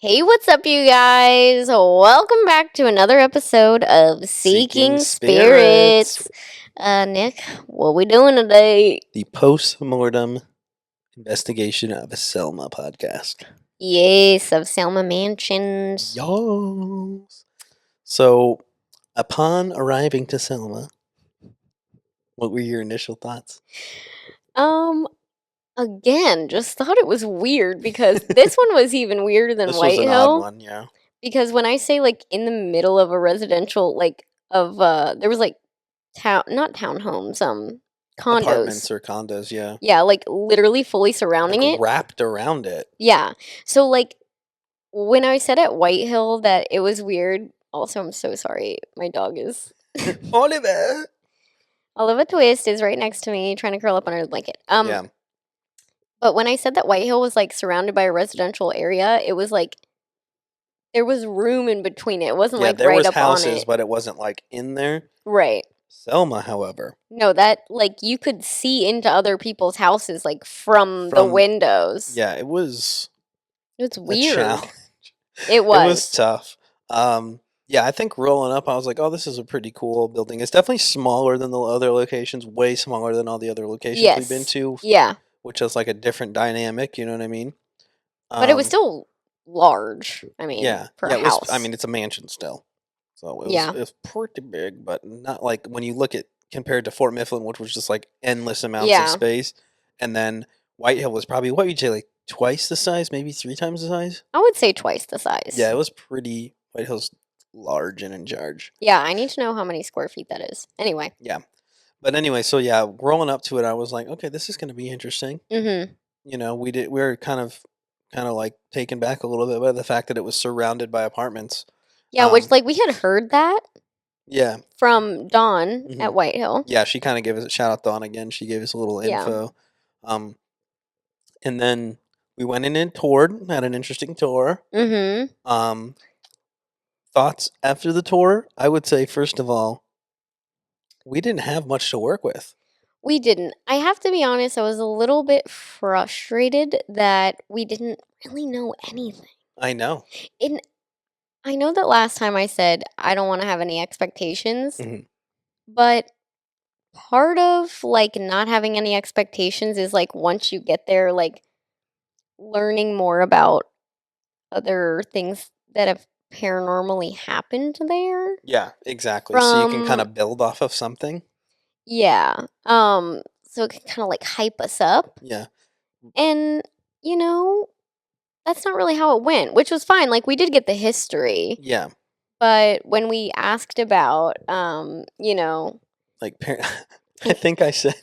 Hey, what's up, you guys? Welcome back to another episode of Seeking Seeking Spirits. Spirits. Nick, what we doing today? The post-mortem investigation of a Selma podcast. Yes, of Selma Mansions. Yes. So, upon arriving to Selma, what were your initial thoughts? Um, again, just thought it was weird because this one was even weirder than This was an odd Whitehill. one, yeah. Because when I say like in the middle of a residential, there was like not townhomes, Apartments condos. or condos, yeah. Yeah, like literally fully Like surrounding it. wrapped around it. Yeah. So like when I said at Whitehill that it was weird, also I'm so sorry. My dog is Oliver! Oliva Twist is right next to me trying to curl up under the blanket. Yeah. But when I said that Whitehill was like surrounded by a residential area, it was like there was room in between it. It wasn't Yeah, like there right was up on houses, it. but it wasn't like in there. Right. Selma, however, No, that like you could see into other people's houses like from the from windows. yeah, it was It's a weird. challenge. It It was was. tough. Yeah, I think rolling up, I was like, "Oh, this is a pretty cool building." It's definitely smaller than the other locations, way smaller than all the other locations we've been Yes. to, Yeah. which is like a different dynamic. You know what I mean? But it was Um, still large. I mean, yeah, for yeah. a It was. I house. mean, it's a mansion still, so Yeah. it was pretty big, but not like when you look at compared to Fort Mifflin, which was just like endless amounts of Yeah. space, and then Whitehill was probably what would you say, like twice the size, maybe three times the size. I would say twice the Yeah, size. it was pretty. Whitehill's large and in charge. Yeah, I need to know how many square feet that is. Anyway. Yeah. But anyway, so yeah, growing up to it, I was like, okay, this is going to be interesting. Mhm. You know, we were kind of like taken back a little bit by the fact that it was surrounded by apartments. Yeah, which Um, like we had heard that yeah, from Dawn hmm at Whitehill. yeah. She kind of gave us a shout out Dawn again. She gave us a little Yeah. info. Um, and then we went in and toured, had an interesting tour. Mhm. Um, thoughts after the tour? I would say first of all, we didn't have much to work with. We didn't. I have to be honest, I was a little bit frustrated that we didn't really know anything. I know. And I know that last time I said I don't want to have any expectations, Mhm. but part of like not having any expectations is like once you get there, like learning more about other things that have paranormally happened there Yeah, exactly. So you can kind from of build off of something. yeah, so it can kind of like hype us up, Yeah. and you know that's not really how it went, which was fine. Like we did get the history, Yeah. but when we asked about Like I think I said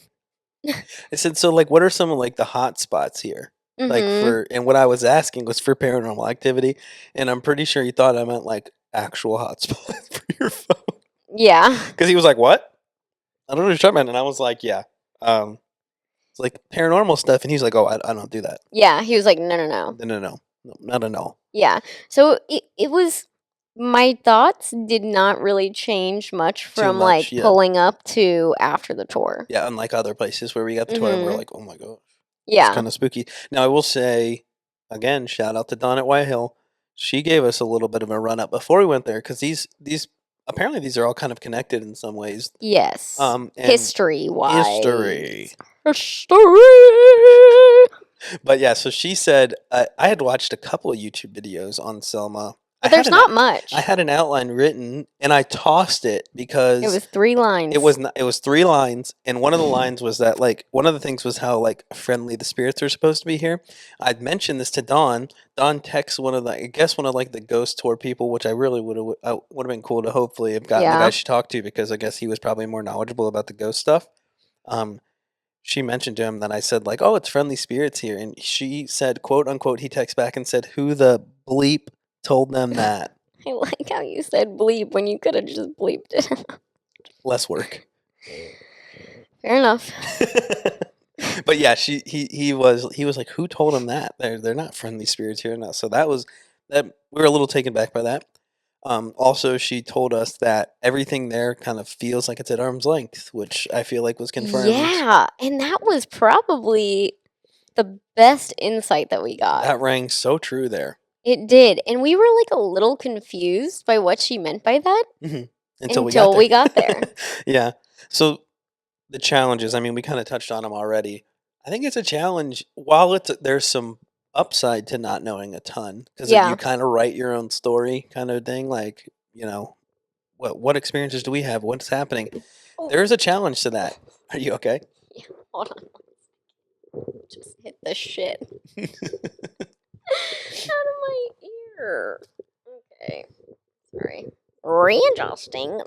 so like what are some of like the hot spots here? Like mm-hmm, for and what I was asking was for paranormal activity and I'm pretty sure he thought I meant like actual hot spots for your phone. yeah, Cuz he was like, "What?" I don't know what you're talking about and I was like, "Yeah." Um it's like paranormal stuff and he's like, "Oh, I don't do that." yeah, he was like no, no, no. No, no, no. No, not at all. Yeah. So it was my thoughts did not really change much Too from much. like Yeah. pulling up to after the tour. Yeah, unlike other places where we got the tour and we're Mhm. like, "Oh my god." It's Yeah. kind of spooky. Now, I will say, again, shout out to Dawn at Whitehill. She gave us a little bit of a run up before we went there because these apparently these are all kind of connected in some ways. Yes. And History history. wise. History. But yeah, so she said I had watched a couple of YouTube videos on Selma. But there's not I much. had an outline written and I tossed it It because was 3 it lines. was not, it was three lines, and one of the lines was that like one of the things was how like friendly the spirits are supposed to be here. I'd mentioned this to Dawn. Dawn texts one of the I guess one of like the ghost tour people, which I really would have been cool to hopefully have gotten the guy Yeah. she talked to because I guess he was probably more knowledgeable about the ghost stuff. Um, she mentioned to him that I said like, "Oh, it's friendly spirits here," and she said, "quote unquote." He texts back and said, "Who the bleep told them that?" I like how you said bleep when you could have just bleeped it. Less work. Fair enough. But yeah, he was like, who told him that? They're not friendly spirits here now. So that was that we were a little taken back by that. Also, she told us that everything there kind of feels like it's at arm's length, which I feel like was confirmed. Yeah, and that was probably the best insight that we got. That rang so true there. It did, and we were, like, a little confused by what she meant by that Mhm. Until we got until there. we got there. Yeah. So the challenges, I mean, we kinda touched on them already. I think it's a challenge while there's some upside to not knowing a ton because you Yeah. kinda write your own story kinda thing, like, what experiences do we have? What's happening? Oh, There is a challenge to that. Are you okay? yeah, hold on. Just hit the shit out of my ear. Okay, sorry. Readjusting.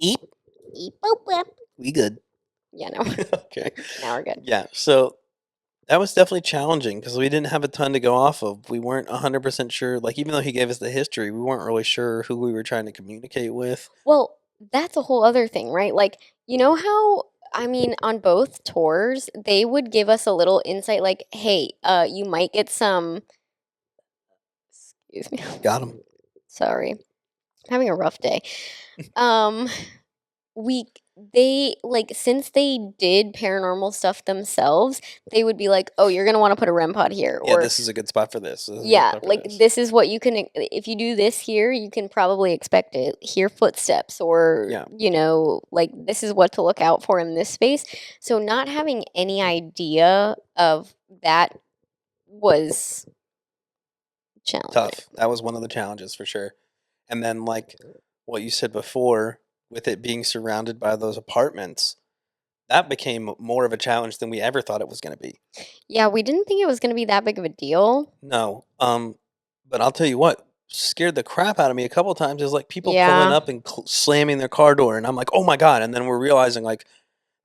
Eep. Eep, boop, boop. We good. Yeah, no, Okay. now we're good. Yeah, so that was definitely challenging because we didn't have a ton to go off of. We weren't 100% sure, like, even though he gave us the history, we weren't really sure who we were trying to communicate with. Well, that's a whole other thing, right? Like, you know how, I mean, on both tours, they would give us a little insight, like, hey, you might get some, excuse me, Got him. sorry, having a rough day. Um, we they like since they did paranormal stuff themselves, they would be like, "Oh, you're gonna want to put a REM pod here," Yeah, or this is a good spot for this. This is a good yeah, spot for like this. this is what you can if you do this here, you can probably expect to hear footsteps or, Yeah. like this is what to look out for in this space. So not having any idea of that was challenging. Tough. That was one of the challenges for sure. And then, like what you said before, with it being surrounded by those apartments, that became more of a challenge than we ever thought it was going to be. Yeah, we didn't think it was going to be that big of a deal. No. But I'll tell you what scared the crap out of me a couple times is like people pulling Yeah, up and slamming their car door, and I'm like, oh my god! And then we're realizing like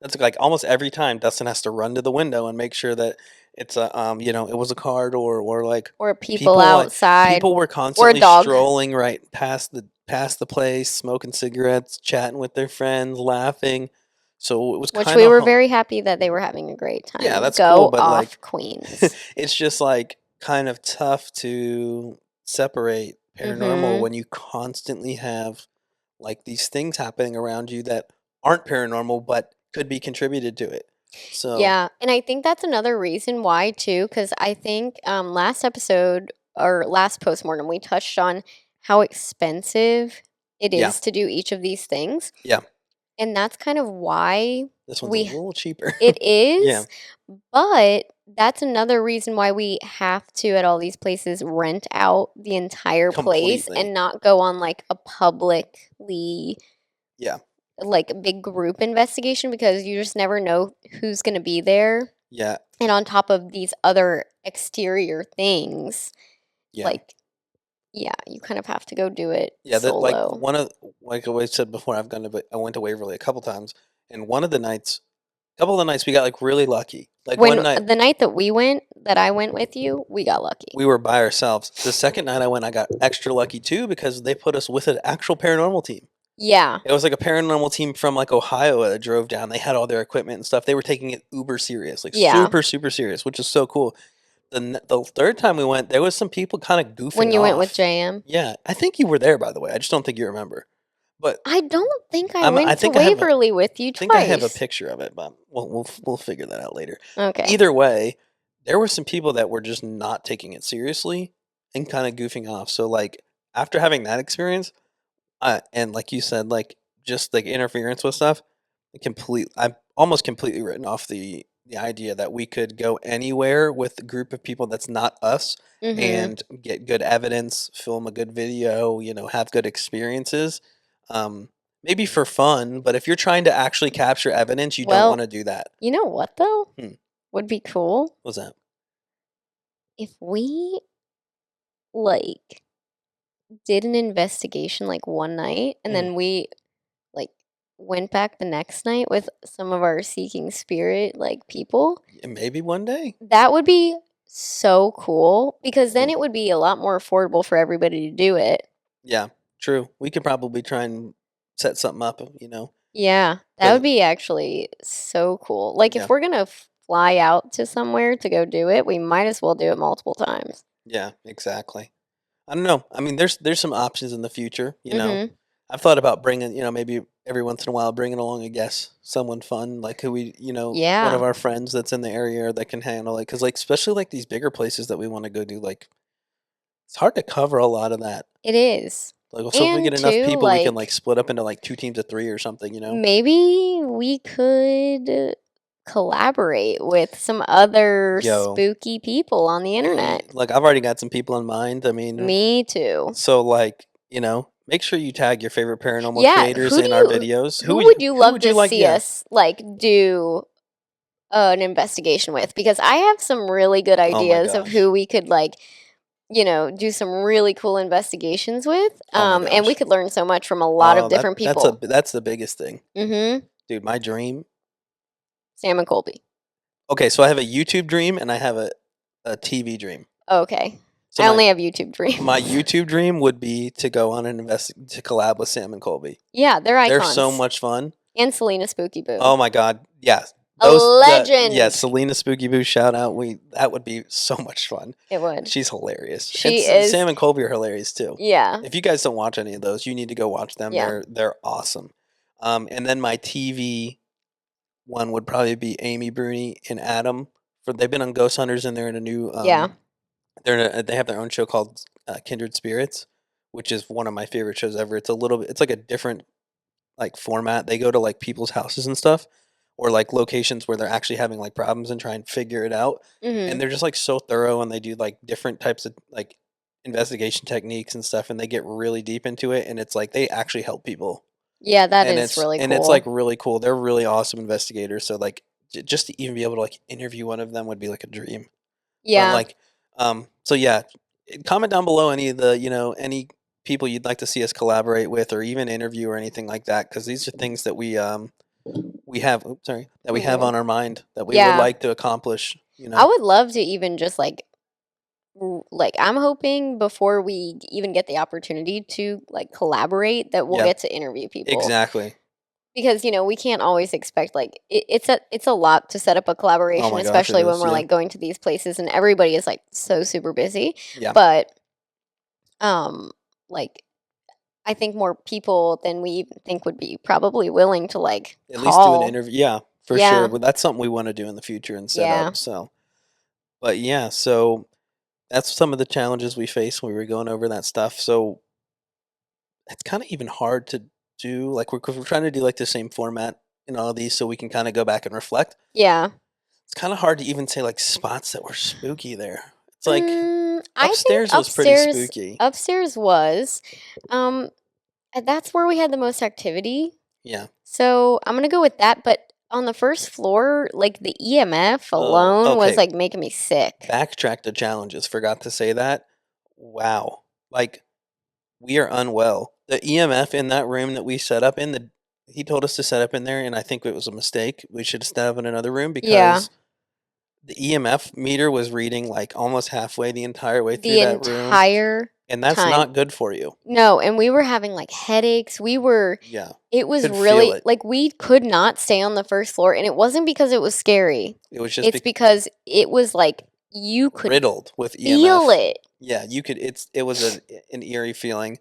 that's like almost every time Dustin has to run to the window and make sure that it's a it was a car door or like or people people like outside people were or a constantly dog. strolling right past the place, smoking cigarettes, chatting with their friends, laughing. So it was Which kind we of were very happy that they were having a great yeah, time. that's cool, Go but like off, Queens. it's just like kind of tough to separate paranormal Mhm. when you constantly have like these things happening around you that aren't paranormal but could be contributed to it. So, Yeah, and I think that's another reason why too, because I think last episode or last postmortem we touched on how expensive it yeah. is to do each of these things, Yeah. and that's kind of why This one's a we little cheaper. it Yeah, is, but that's another reason why we have to at all these places rent out the entire place completely. and not go on like a publicly Yeah. like big group investigation because you just never know who's going to be there. Yeah. And on top of these other exterior things, Yeah. like, yeah, you kind of have to go do it Yeah, that like solo. one of like I always said before, I went to Waverly a couple times, and one of the nights, couple of the nights we got like really lucky. Like one When night the night that we went, that I went with you, we got lucky. we were by ourselves. The second night I went, I got extra lucky too because they put us with an actual paranormal team. Yeah, It was like a paranormal team from like Ohio that drove down. They had all their equipment and stuff. They were taking it uber serious, like yeah. super super serious, which is so cool. The third time we went, there was some people kind of When goofing you went with off. JM, Yeah, I think you were there by the way. I just don't think you remember. But I don't think I I went to think I have a Waverly with you think I have a twice. picture of it, but we'll figure that out later. Okay. Either way, there were some people that were just not taking it seriously and kind of goofing off. So like after having that experience, and like you said, like just like interference with stuff, I've almost completely written off the idea that we could go anywhere with a group of people that's not us Mhm. and get good evidence, film a good video, have good experiences. Um, Maybe for fun, but if you're trying to actually capture evidence, you don't want Well, to do that. you know what though? Hmm, Would be cool what's that? if we like did an investigation like one night and Hmm, then we like went back the next night with some of our seeking spirit like people. yeah, maybe one day. That would be so cool because then Hmm, it would be a lot more affordable for everybody to do it. yeah, true. We could probably try and set something up, Yeah, that would because be actually so cool. Like yeah, if we're going to fly out to somewhere to go do it, we might as well do it multiple times. yeah, exactly. I don't know. I mean, there's some options in the future. Mhm. I've thought about bringing, maybe every once in a while bringing along a guest, someone fun, like who one of Yeah. our friends that's in the area that can handle it. Because like especially like these bigger places that we want to go do, like It's hard to cover a lot of that. It is. Like, so if we get And enough two, people, we can like like, split up into like 2 teams of 3 or something. You know? maybe we could collaborate with some other Yo, spooky people on the internet. like I've already got some people in mind. I mean, Me too. so like make sure you tag your favorite paranormal Yeah, creators in our videos. who would you Who love would you to like? see Yeah. us like do an investigation with? Because I have some really good Oh my ideas of gosh. who we could like, do some really cool investigations with. Oh my And we gosh. could learn so much from a lot of Oh, different people. that's the biggest thing, Mm-hmm. dude. My dream. Sam and Colby. Okay, so I have a YouTube dream and I have a TV dream. Okay. So I only have YouTube my dreams. YouTube dream would be to go on an to collab with Sam and Colby. Yeah, they're They're so icons. much fun. And Selena Spooky Boo. Oh my god, yeah. A legend. Selena Spooky Boo shout out. That would be so much fun. It would. She's hilarious, and She is. Sam and Colby are hilarious too. Yeah. If you guys don't watch any of those, you need to go watch them. Yeah. They're awesome. And then my TV one would probably be Amy Bruni and Adam. They've been on Ghost Hunters and they're in a new Yeah. they have their own show called Kindred Spirits, which is one of my favorite shows ever. It's a little bit, it's like a different like format. They go to like people's houses and stuff, or like locations where they're actually having like problems and try and figure it out. And Mm-hmm. they're just like so thorough, and they do like different types of like investigation techniques and stuff, and they get really deep into it. And it's like they actually help people, Yeah, that is really and it's like cool. really cool. They're really awesome investigators. So like just to even be able to like interview one of them would be like a dream. But Yeah. like, so yeah, comment down below any of the any people you'd like to see us collaborate with or even interview or anything like that, because these are things that we have. Oops, sorry, that we have Mhm. on our mind that we would Yeah. like to accomplish. I would love to even just like I'm hoping before we even get the opportunity to like collaborate that we'll Yeah, get to interview people exactly. because we can't always expect like it's a lot to set up a Oh collaboration, my gosh, it especially when is. we're Yeah, like going to these places and everybody is like so super busy. yeah. But um like I think more people than we even think would be probably willing to like At least do an call. interview. Yeah, for sure. Yeah. But that's something we want to do in the future and set Yeah. up. So, but yeah, so that's some of the challenges we face when we were going over that stuff. So it's kind of even hard to do, like, because we're trying to do like the same format in all of these, so we can kind of go back and reflect. Yeah. It's kind of hard to even say like spots that were spooky there. It's like I think upstairs was pretty spooky. upstairs was um that's where we had the most activity. Yeah. So I'm gonna go with that. But on the first floor, like the EMF Oh, alone was okay. like making me sick. Backtrack to challenges. Forgot to say that. Wow. Like, we are unwell. The EMF in that room that we set up in the he told us to set up in there, and I think it was a mistake. We should have set up in another room Yeah. because the EMF meter was reading like almost halfway the entire way through The that room, entire and that's time. not good for you. No, and we were having like headaches. Yeah. It was Could feel really it. like we could not stay on the first floor. And it wasn't because it was scary, It was just it's because it was like you could riddled with feel EMF. it. Yeah, you could. It was an eerie feeling.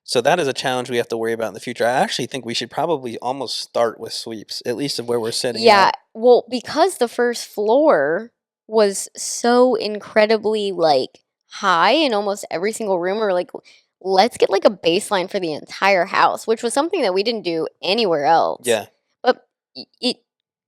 So that is a challenge we have to worry about in the future. I actually think we should probably almost start with sweeps, at least of where we're sitting Yeah, at. well, because the first floor was so incredibly like high in almost every single room, or like let's get like a baseline for the entire house, which was something that we didn't do anywhere else. Yeah, But it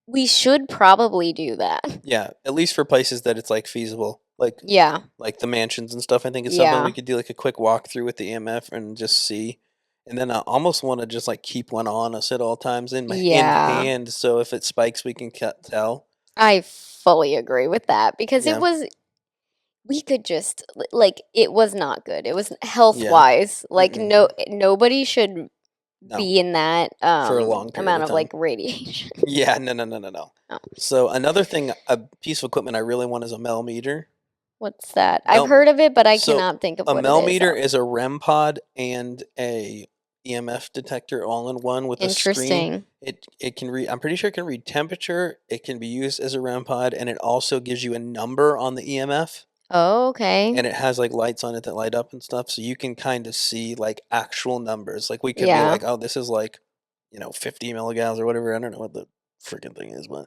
we should probably do that. yeah. At least for places that it's like feasible, Yeah. like the mansions and stuff. I think it's something we Yeah. could do like a quick walkthrough with the EMF and just see. And then I almost want to just like keep one on us at all times in Yeah. hand, so if it spikes, we can tell. I fully agree with that because Yeah, we could just like it was not good. It was health yeah. wise. Like Mm-mm. nobody should No, be in that for a long period amount of of time. like radiation. Yeah, no, no, no, no, no. Oh, So another thing, a piece of equipment I really want is a Mel meter. what's that? I've Mel, heard of it, but I so cannot think of a what it Mel is. meter is a REM pod and a EMF detector all in one with a screen. Interesting. It can read. I'm pretty sure it can read temperature. It can be used as a REM pod, and it also gives you a number on the EMF, Oh, okay. and it has like lights on it that light up and stuff, so you can kind of see like actual numbers. Like we could be Yeah. like, oh, this is like 50 milligauss or whatever. I don't know what the freaking thing is, but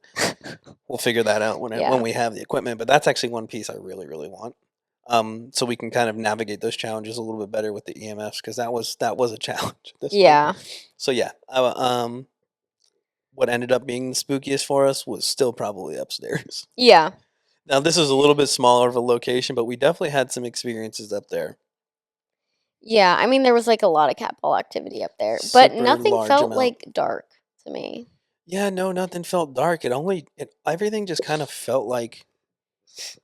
we'll figure that out when Yeah. we have the equipment. But that's actually one piece I really really want. so we can kind of navigate those challenges a little bit better with the EMFs because that was a challenge at this point. Yeah. So yeah, what ended up being the spookiest for us was still probably upstairs. Yeah. Now this is a little bit smaller of a location, but we definitely had some experiences up there. Yeah. I mean, there was like a lot of cat ball activity up there, but Super nothing large felt amount. like dark to me. Yeah, no, nothing felt dark. Everything just kind of felt like Sorry.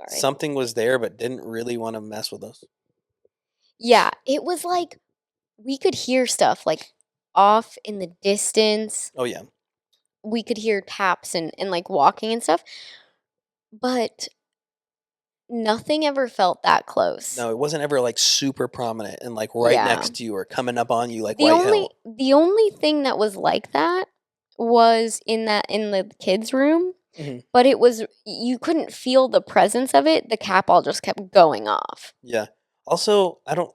something was there, but didn't really want to mess with us. Yeah. It was like we could hear stuff like off in the distance. Oh yeah, We could hear taps and like walking and stuff, but nothing ever felt that close. no, it wasn't ever like super prominent and like right Yeah. next to you or coming up on you like white hell. The only thing that was like that was in the kids' room, Hmm. but it was you couldn't feel the presence of it. The cat ball just kept going off. Yeah. Also, I don't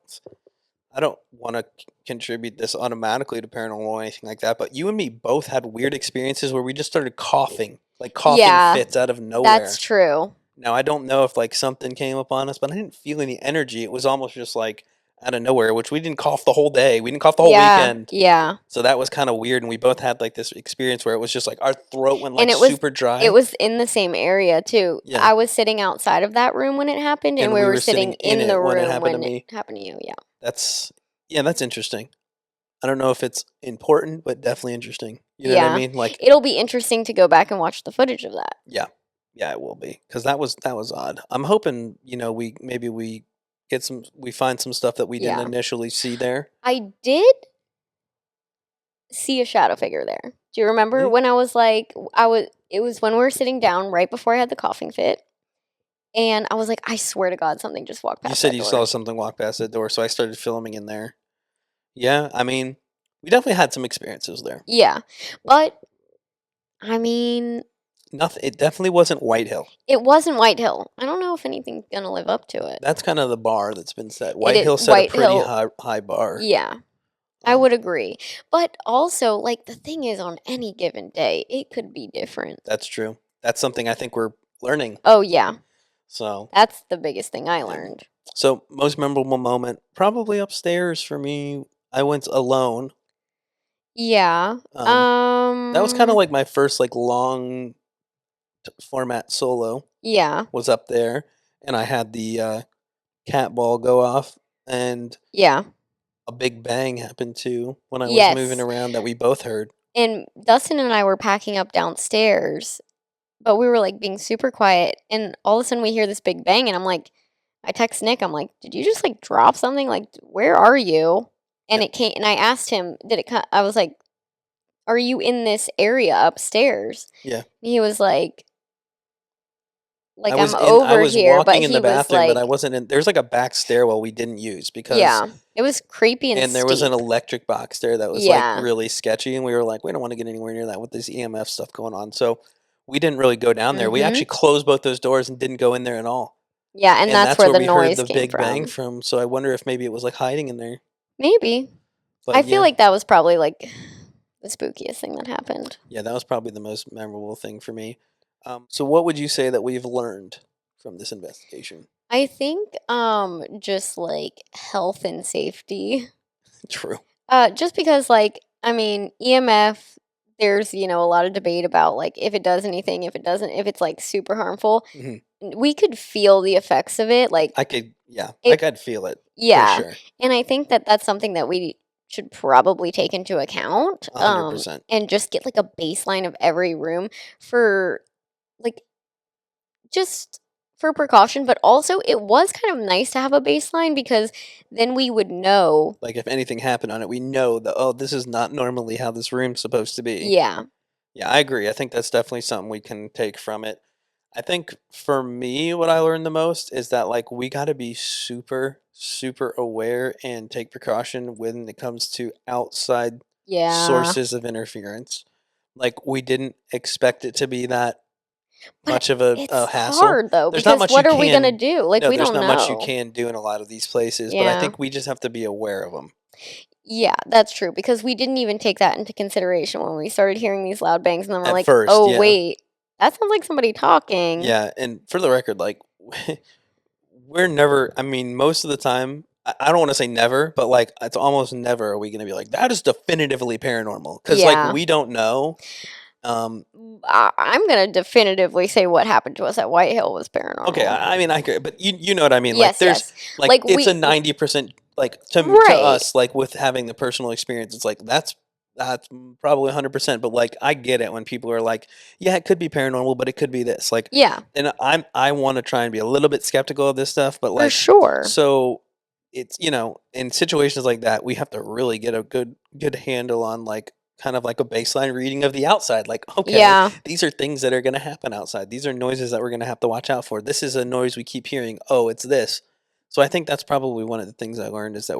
want to contribute this automatically to paranormal or anything like that, but you and me both had weird experiences where we just started coughing, like coughing Yeah, fits out of that's nowhere. true. Now, I don't know if like something came upon us, but I didn't feel any energy. It was almost just like out of nowhere, which we didn't cough the whole day. We didn't cough the whole Yeah, weekend. yeah. So that was kind of weird. And we both had like this experience where it was just like our throat went And like super it dry. was in the same area too. Yeah. I was sitting outside of that room when it happened, and And we we were were sitting sitting in in the it when it room happened to when it me. happened to you. Yeah. That's, yeah, that's interesting. I don't know if it's important, but definitely interesting. You know what I Yeah. mean? Like, It'll be interesting to go back and watch the footage of that. yeah, yeah, it will be because that was odd. I'm hoping we we find some stuff that we didn't Yeah. initially see there. I did see a shadow figure there. Do you remember Yeah. when I was like I was it was when we were sitting down right before I had the coughing fit, and I was like, I swear to God something just walked You past said that you saw door. something walk past that door, so I started filming in there. Yeah, I mean, we definitely had some experiences there. Yeah. But I mean, Nothing. It definitely wasn't White Hill. it wasn't White Hill. I don't know if anything's gonna live up to it. That's kind of the bar that's been set. It White is Hill set a White pretty Hill. high bar. Yeah. I Um, would agree. But also, like the thing is on any given day, it could be different. that's true. That's something I think we're learning. Oh yeah. So That's the biggest thing I yeah. learned. So most memorable moment probably upstairs for me. I went alone. Yeah. Um, that was kind of like my first like long format solo Yeah. was up there, and I had the cat ball go off, and Yeah. a big bang happened too when I was moving Yes. around that we both heard. And Dustin and I were packing up downstairs, but we were like being super quiet, and all of a sudden we hear this big bang, and I'm like, I text Nick, I'm like, did you just like drop something? Like, where are you? And Yep. it came, and I asked him, did it come? I was like, are you in this area upstairs? Yeah. And he was like, I'm I over was here, but walking in he the was bathroom, but I like, wasn't in. There's like a back stairwell we didn't use because, yeah, it was creepy and and there was an steep. electric box there that was like Yeah. really sketchy, and we were like, we don't want to get anywhere near that with this EMF stuff going on. So we didn't really go down there. We Mm-hmm. actually closed both those doors and didn't go in there at all. Yeah, and And that's that's where where the we heard noise the came big bang from. from. So I wonder if maybe it was like hiding in there. Maybe. I But feel yeah, like that was probably like the spookiest thing that happened. yeah, that was probably the most memorable thing for me. So what would you say that we've learned from this investigation? I think just like health and safety. True. Just because like I mean EMF there's a lot of debate about like if it does anything, if it doesn't, if it's like super harmful. Hmm. We could feel the effects of it like I could, yeah, I it could feel it for yeah. sure. And I think that that's something that we should probably take into account 100%. and just get like a baseline of every room for like just for precaution, but also it was kind of nice to have a baseline because then we would know. Like if anything happened on it, we know that, oh, this is not normally how this room's supposed to be. Yeah. Yeah, I agree. I think that's definitely something we can take from it. I think for me, what I learned the most is that like we got to be super, super aware and take precaution when it comes to outside Yeah. sources of interference. Like we didn't expect it to be that But much of a it's hassle. hard though There's not because much you what are we going to can. do? Like No, we there's don't not much you know. can do in a lot of these places, but I Yeah. think we just have to be aware of them. Yeah, that's true because we didn't even take that into consideration when we started hearing these loud bangs and then we're At like, first, "Oh, yeah. wait. That sounds like somebody talking." Yeah, and for the record, like we're never. I mean, most of the time, I don't want to say never, but like it's almost never are we going to be like that is definitively paranormal because like Yeah. we don't know. Um, I'm gonna definitively say what happened to us at White Hill was okay, paranormal. I mean I could, but you know what I mean. Like Yes, there's yes. like Like it's a we 90% like to right. us like with having the personal experience. It's like that's probably 100%. But like I get it when people are like, yeah, it could be paranormal, but it could be this. Like, Yeah, and I want to try and be a little bit skeptical of this stuff, but for like sure. so it's in situations like that we have to really get a good handle on like kind of like a baseline reading of the outside. Like, okay, Yeah, these are things that are going to happen outside. These are noises that we're going to have to watch out for. This is a noise we keep hearing. Oh, it's this. So I think that's probably one of the things I learned is that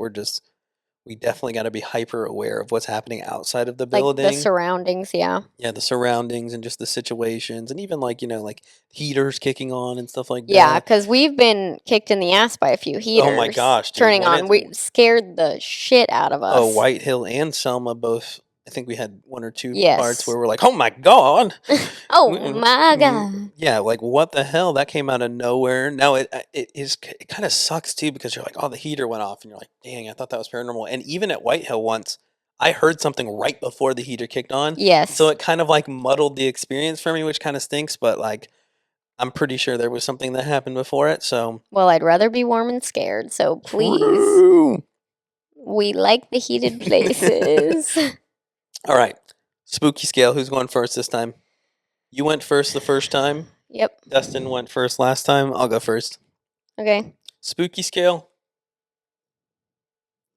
we definitely got to be hyper aware of what's happening outside of the like the building. surroundings, yeah. Yeah, the surroundings and just the situations, and even like like heaters kicking on and stuff like Yeah, that. because we've been kicked in the ass by a few Oh my heaters gosh, dude! turning When on. it's We scared the shit out of oh, us. White Hill and Selma both. I think we had one or two parts Yes. where we're like, "Oh my god!" Oh Mm, my god. yeah, like what the hell? That came out of nowhere. Now it kind of sucks too because you're like, "Oh, the heater went off," and you're like, "Dang, I thought that was paranormal." And even at White Hill once, I heard something right before the heater kicked on, so Yes. it kind of like muddled the experience for me, which kind of stinks. But like, I'm pretty sure there was something that happened before it. So Well, I'd rather be warm and scared, so please. true. We like the heated places. All right, spooky scale. Who's going first this time? You went first the first time. Yep. Dustin went first last time. I'll go first. Okay. Spooky scale.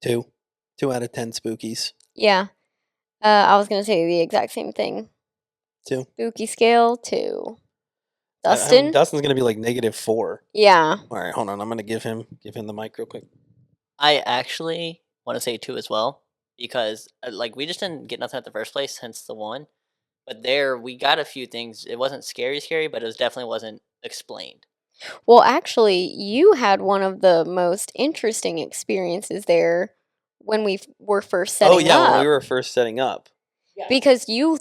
2. 2 out of 10 spookies. Yeah. I was gonna say the exact same thing. 2. Spooky scale 2. I'm Dustin? Dustin's gonna be like -4. Yeah. All right, hold on. I'm gonna give him the mic real quick. I actually want to say 2 as well because like we just didn't get nothing at the first place, hence the 1. But there we got a few things. It wasn't scary, but it was definitely wasn't explained. Well, actually, you had one of the most interesting experiences there when we were first Oh setting yeah, when we up were first setting up. because you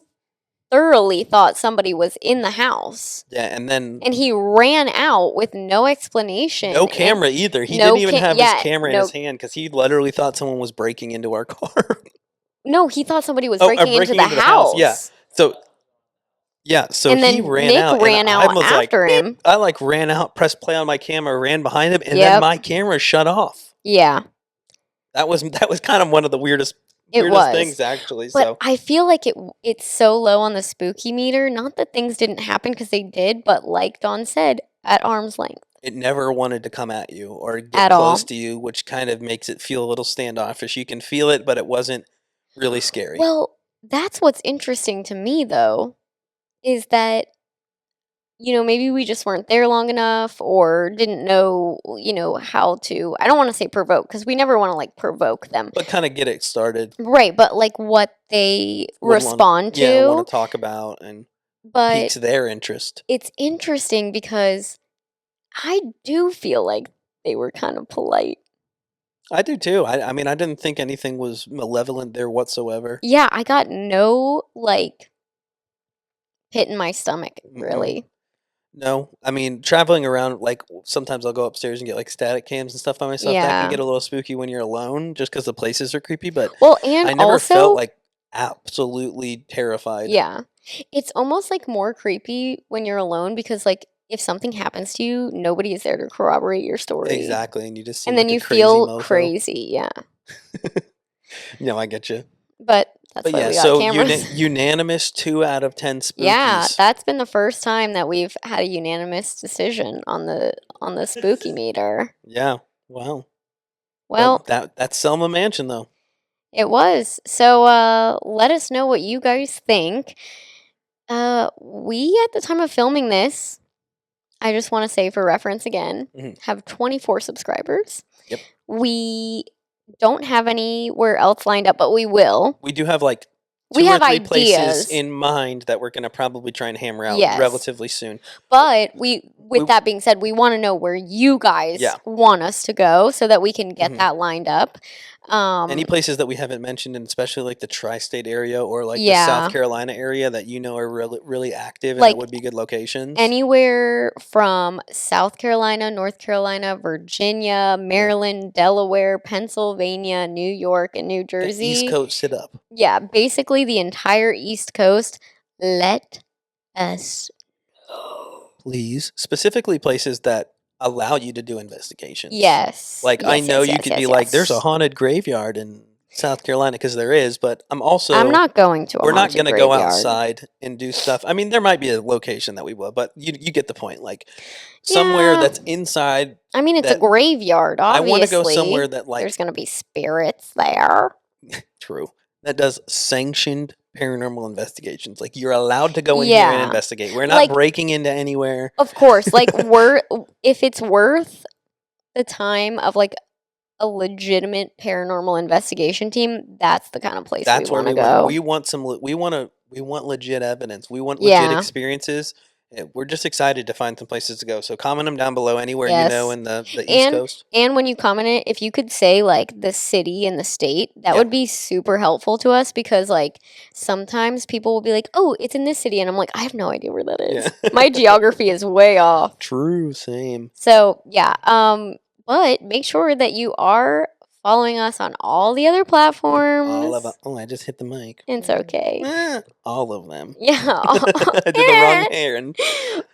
thoroughly thought somebody was in the house. Yeah, and then And he ran out with no no explanation and camera either. He didn't no even have his yeah, camera in no his hand because he literally thought someone was breaking into our car. no, he thought somebody was Oh, breaking into breaking the into the house. Yeah. house. So yeah, so And he then ran Nick out, and ran I out was like, after beep. him. I like ran out, pressed play on my camera, ran behind him, and then Yep. my camera shut off. Yeah, That was kind of one of the it weirdest was. things actually. But So I feel like it's so low on the spooky meter. Not that things didn't happen because they did, but like Don said, at arm's length it never wanted to come at you or get at close all. to you, which kind of makes it feel a little standoffish. You can feel it, but it wasn't really scary. Well, that's what's interesting to me though, is that maybe we just weren't there long enough or didn't know, how to. I don't want to say provoke because we never want to like provoke them. But kind of get it started. Right, but like what they Would respond want to. to talk about and But piques their interest. it's interesting because I do feel like they were kind of polite. I do too. I mean, I didn't think anything was malevolent there whatsoever. Yeah, I got no like pit in my stomach, Mm-mm. really. No, I mean traveling around. Like sometimes I'll go upstairs and get like static cams and stuff by myself. That can Yeah. get a little spooky when you're alone, just because the places are creepy. But Well, and I never felt also, like absolutely terrified. yeah, it's almost like more creepy when you're alone because like if something happens to you, nobody is there to corroborate your story. Exactly, and you just seem And then like a you crazy feel mofo. crazy, yeah. No, I get you. But that's But why yeah, we got so cameras. unanimous 2 out of 10 Yeah, spookies. that's been the first time that we've had a unanimous decision on the spooky meter. Yeah, wow. Well, That's Selma Mansion though. it was. So let us know what you guys think. We at the time of filming this, I just want to say for reference again, Mhm. have 24 subscribers. Yep. We don't have anywhere else lined up, but we will. We do have like We 2 or have 3 places ideas. in mind that we're gonna probably try and hammer out Yes. relatively soon. But with We- that being said, we want to know where you guys Yeah. want us to go so that we can get Mhm. that lined up. Any places that we haven't mentioned, and especially like the tri-state area or like the South Yeah, Carolina area that you know are really active and that like would be good locations? anywhere from South Carolina, North Carolina, Virginia, Yeah. Maryland, Delaware, Pennsylvania, New York, and New The East Jersey. Coast, sit up, Yeah, basically the entire East Coast. Let us know. please. Specifically, places that allow you to do investigations. Yes. Like I Yes, know yes, you yes, could be yes, like, "There's a yes. haunted graveyard in South Carolina," because there is. But I'm not going to a we're not haunted gonna go graveyard. outside and do stuff. I mean, there might be a location that we will, but you get the point. Like somewhere Yeah. that's inside I mean, it's a that graveyard, I want to go somewhere obviously. that There's like going to be spirits there. true that does sanctioned paranormal investigations. Like you're allowed to go in here and Yeah. investigate. We're not Like, breaking into anywhere. of course, like, if it's worth the time of like a legitimate paranormal investigation team, that's the kind of place we That's where want to we want. go. We want some. We want legit evidence. We want legit Yeah. experiences. We're just excited to find some places to go. So comment them down below anywhere you know Yes. in the East And Coast. when you comment it, if you could say like the city and the state, that Yeah. would be super helpful to us because like sometimes people will be like, "Oh, it's in this city." And I'm like, "I have no idea where that is." Yeah. My geography is way off. True. Same. So, yeah, but make sure that you are following us on all the other All of platforms. oh, I just hit the mic. It's okay. All of them. Yeah. I did the wrong hand.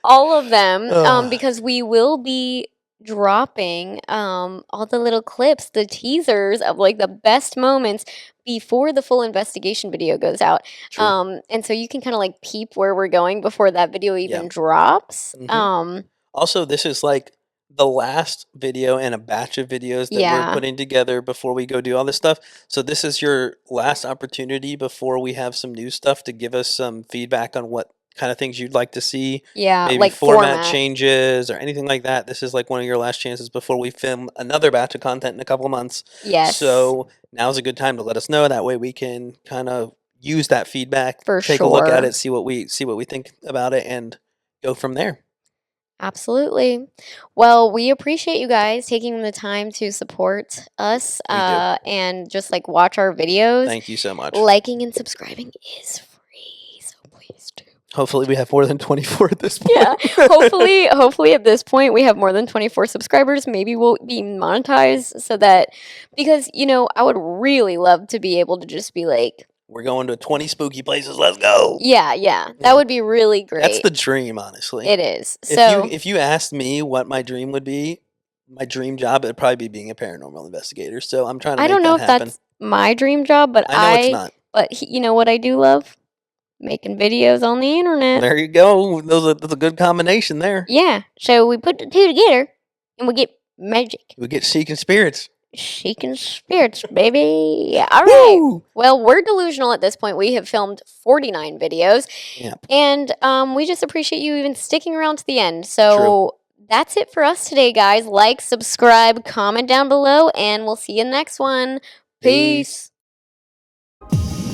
All of them, Ugh. because we will be dropping all the little clips, the teasers of like the best moments before the full investigation video goes out. True. And so you can kind of like peep where we're going before that video Yeah. even drops. hmm Also, this is like the last video in a batch of videos that we're Yeah. putting together before we go do all this stuff. So this is your last opportunity before we have some new stuff to give us some feedback on what kind of things you'd like to see, Yeah, maybe like format format. changes or anything like that. This is like one of your last chances before we film another batch of content in a couple of months. Yes, So now's a good time to let us know. That way we can kind of use that feedback, for take a look at sure. it, see what we think about it, and go from there. Absolutely. Well, we appreciate you guys taking the time to support us We do. and just like watch our videos. Thank you so much. Liking and subscribing is free, so please do. Hopefully we have more than 24 at this point. Yeah. Hopefully at this point we have more than 24 subscribers. Maybe we'll be monetized so that because I would really love to be able to just be like, We're going to 20 spooky places. Let's go. yeah, Yeah. that would be really great. That's the dream, honestly. It is. If So if you asked me what my dream would be, my dream job it'd probably be being a paranormal investigator. So I'm trying to I make don't know that if happen. that's my dream job, but I know it's not. you know what I do love? Making videos on the internet. There you go. That's a good combination there. Yeah. So we put the two together and we get magic. We get seeking spirits. Seeking spirits, baby. Yeah. All right. Woo! Well, we're delusional at this point. We have filmed 49 videos. Yep. And we just appreciate you even sticking around to the end. So that's it for us today, guys. Like, subscribe, comment down below, and we'll see you in the next one. Peace. Peace.